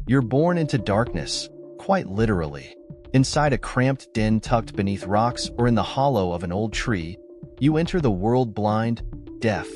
You're born into darkness, quite literally. Inside a cramped den tucked beneath rocks or in the hollow of an old tree, you enter the world blind, deaf,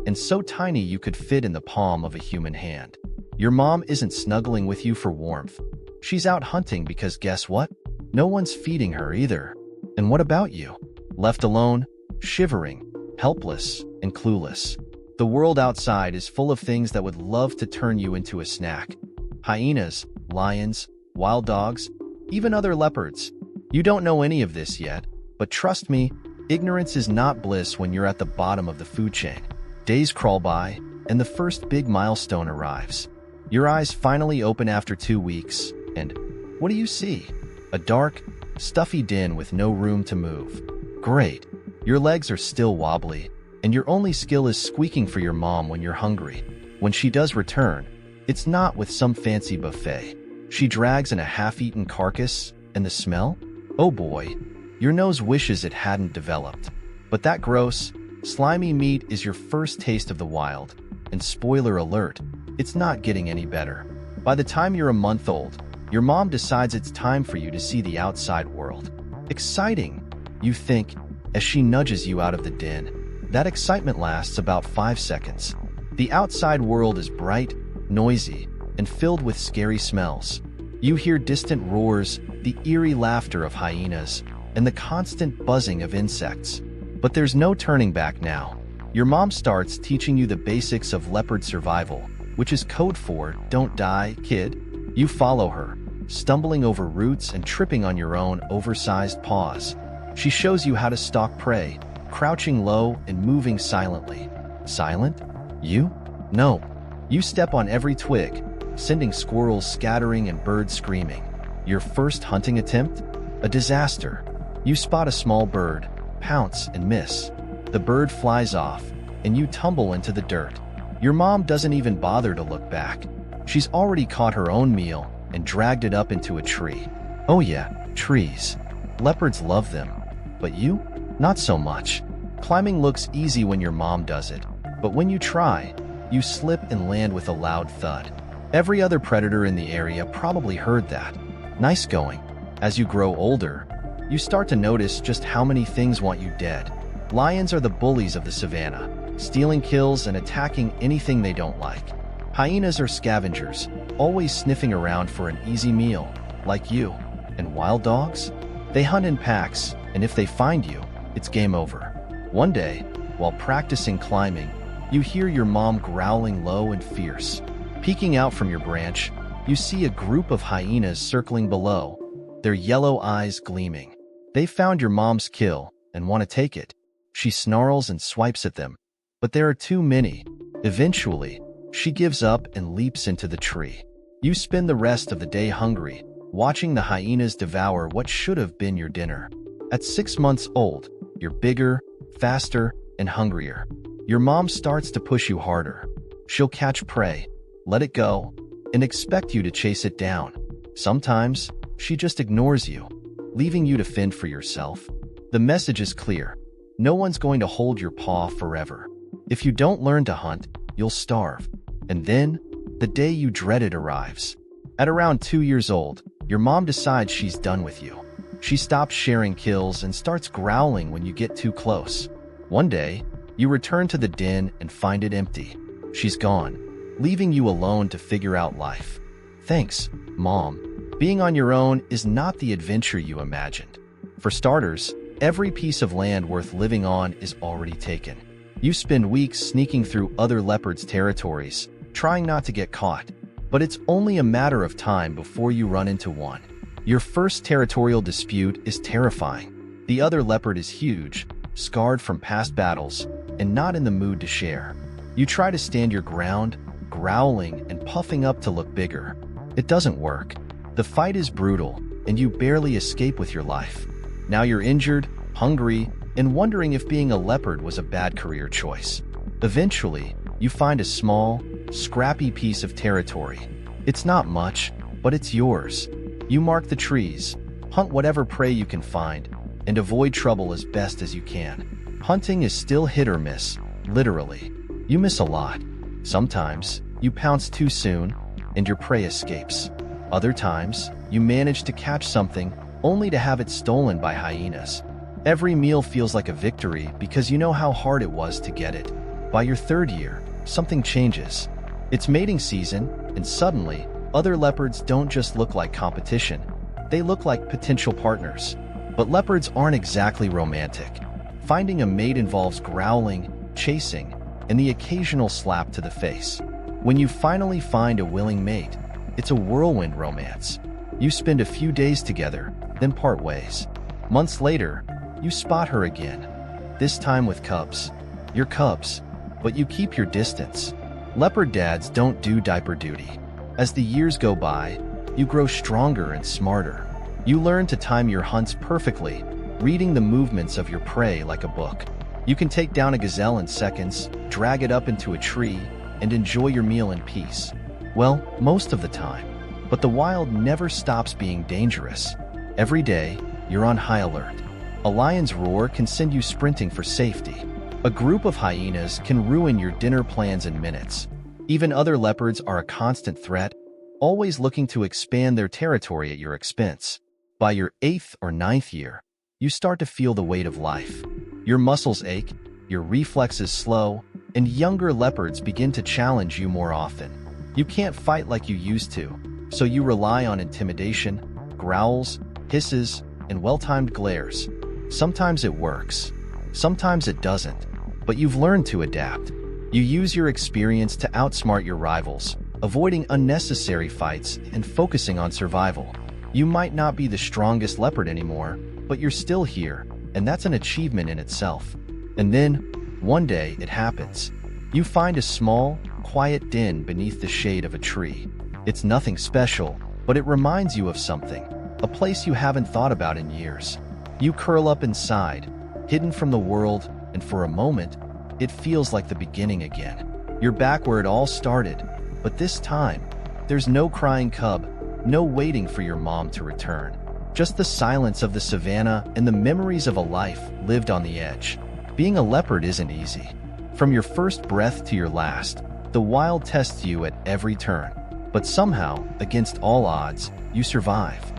and so tiny you could fit in the palm of a human hand. Your mom isn't snuggling with you for warmth. She's out hunting because guess what? No one's feeding her either. And what about you? Left alone, shivering, helpless, and clueless. The world outside is full of things that would love to turn you into a snack. Hyenas, lions, wild dogs, even other leopards. You don't know any of this yet, but trust me, ignorance is not bliss when you're at the bottom of the food chain. Days crawl by, and the first big milestone arrives. Your eyes finally open after 2 weeks, and what do you see? A dark, stuffy den with no room to move. Great. Your legs are still wobbly, and your only skill is squeaking for your mom when you're hungry. When she does return, it's not with some fancy buffet. She drags in a half-eaten carcass, and the smell? Oh boy, your nose wishes it hadn't developed. But that gross, slimy meat is your first taste of the wild, and spoiler alert, it's not getting any better. By the time you're a month old, your mom decides it's time for you to see the outside world. Exciting, you think, as she nudges you out of the den. That excitement lasts about 5 seconds. The outside world is bright, noisy, and filled with scary smells. You hear distant roars, the eerie laughter of hyenas, and the constant buzzing of insects. But there's no turning back now. Your mom starts teaching you the basics of leopard survival, which is code for "don't die, kid." You follow her, stumbling over roots and tripping on your own oversized paws. She shows you how to stalk prey, crouching low and moving silently. Silent? You? No. You step on every twig, sending squirrels scattering and birds screaming. Your first hunting attempt? A disaster. You spot a small bird, pounce and miss. The bird flies off, and you tumble into the dirt. Your mom doesn't even bother to look back. She's already caught her own meal and dragged it up into a tree. Oh yeah, trees. Leopards love them. But you? Not so much. Climbing looks easy when your mom does it, but when you try, you slip and land with a loud thud. Every other predator in the area probably heard that. Nice going. As you grow older, you start to notice just how many things want you dead. Lions are the bullies of the savannah, stealing kills and attacking anything they don't like. Hyenas are scavengers, always sniffing around for an easy meal, like you. And wild dogs? They hunt in packs, and if they find you, it's game over. One day, while practicing climbing, you hear your mom growling low and fierce. Peeking out from your branch, you see a group of hyenas circling below, their yellow eyes gleaming. They found your mom's kill and want to take it. She snarls and swipes at them, but there are too many. Eventually, she gives up and leaps into the tree. You spend the rest of the day hungry, watching the hyenas devour what should have been your dinner. At 6 months old, you're bigger, faster, and hungrier. Your mom starts to push you harder. She'll catch prey, let it go, and expect you to chase it down. Sometimes, she just ignores you, leaving you to fend for yourself. The message is clear. No one's going to hold your paw forever. If you don't learn to hunt, you'll starve. And then, the day you dreaded arrives. At around 2 years old, your mom decides she's done with you. She stops sharing kills and starts growling when you get too close. One day, you return to the den and find it empty. She's gone, leaving you alone to figure out life. Thanks, Mom. Being on your own is not the adventure you imagined. For starters, every piece of land worth living on is already taken. You spend weeks sneaking through other leopards' territories, trying not to get caught. But it's only a matter of time before you run into one. Your first territorial dispute is terrifying. The other leopard is huge, scarred from past battles, and not in the mood to share. You try to stand your ground, growling and puffing up to look bigger. It doesn't work. The fight is brutal, and you barely escape with your life. Now you're injured, hungry, and wondering if being a leopard was a bad career choice. Eventually, you find a small, scrappy piece of territory. It's not much, but it's yours. You mark the trees, hunt whatever prey you can find, and avoid trouble as best as you can. Hunting is still hit or miss, literally. You miss a lot. Sometimes, you pounce too soon, and your prey escapes. Other times, you manage to catch something only to have it stolen by hyenas. Every meal feels like a victory because you know how hard it was to get it. By your third year, something changes. It's mating season, and suddenly, other leopards don't just look like competition. They look like potential partners. But leopards aren't exactly romantic. Finding a mate involves growling, chasing, and the occasional slap to the face. When you finally find a willing mate, it's a whirlwind romance. You spend a few days together, then part ways. Months later, you spot her again, this time with cubs. You're cubs, but you keep your distance. Leopard dads don't do diaper duty. As the years go by, you grow stronger and smarter. You learn to time your hunts perfectly, reading the movements of your prey like a book. You can take down a gazelle in seconds, drag it up into a tree, and enjoy your meal in peace. Well, most of the time. But the wild never stops being dangerous. Every day, you're on high alert. A lion's roar can send you sprinting for safety. A group of hyenas can ruin your dinner plans in minutes. Even other leopards are a constant threat, always looking to expand their territory at your expense. By your 8th or 9th year, you start to feel the weight of life. Your muscles ache, your reflexes slow, and younger leopards begin to challenge you more often. You can't fight like you used to, so you rely on intimidation, growls, hisses, and well-timed glares. Sometimes it works, sometimes it doesn't, but you've learned to adapt. You use your experience to outsmart your rivals, avoiding unnecessary fights and focusing on survival. You might not be the strongest leopard anymore, but you're still here, and that's an achievement in itself. And then, one day, it happens. You find a small, quiet den beneath the shade of a tree. It's nothing special, but it reminds you of something, a place you haven't thought about in years. You curl up inside, hidden from the world, and for a moment, it feels like the beginning again. You're back where it all started, but this time, there's no crying cub, no waiting for your mom to return. Just the silence of the savannah and the memories of a life lived on the edge. Being a leopard isn't easy. From your first breath to your last, the wild tests you at every turn. But somehow, against all odds, you survive.